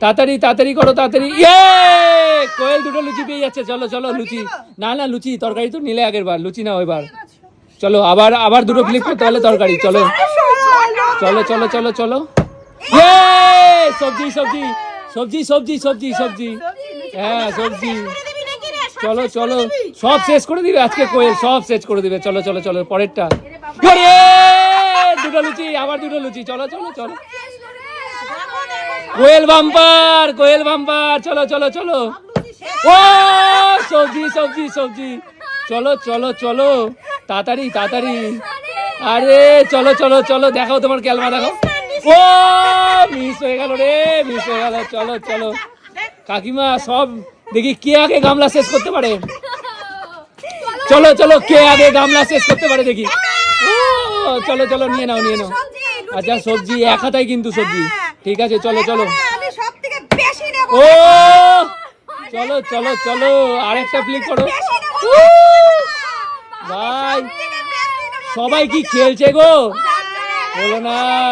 তাড়াতাড়ি তাড়াতাড়ি করো তাড়াতাড়ি। কোয়েল দুটো লুচি পেয়ে যাচ্ছে। চলো চলো লুচি, না না লুচি, তরকারি তো নিলে আগের বার, লুচি নাও এবার। চলো আবার আবার দুটো ফ্লিপ করতে হলে তরকারি। চলো চলো চলো চলো চলো। সবজি সবজি সবজি সবজি সবজি সবজি, হ্যাঁ সবজি। চলো চলো সব শেষ করে দিবে আজকে কোয়েল, সব শেষ করে দিবে। চলো চলো চলো পরেরটা। দুটো লুচি, আবার দুটো লুচি। চলো চলো চলো। কোয়েল বাম্পার, কোয়েল বাম্পার। চলো চলো চলো। ও সবজি সবজি সবজি। চলো চলো চলো তাড়াতাড়ি তাড়াতাড়ি। আরে চলো চলো চলো, দেখাও তোমার ক্যালমা দেখাও। ও মিস হয়ে গেল রে, মিস হয়ে গেল। চলো চলো কাকিমা, সব দেখি কে আগে গামলা শেষ করতে পারে। চলো চলো কে আগে গামলা শেষ করতে পারে দেখি। ও চলো চলো নিয়ে নাও নিয়ে নাও। আচ্ছা সবজি এক হাতায় কিন্তু সবজি, ঠিক আছে। চলো চলো। ও চলো চলো চলো আরেকটা ফ্লিক করো। ভাই সবাই কি খেলছে গো, বলো না।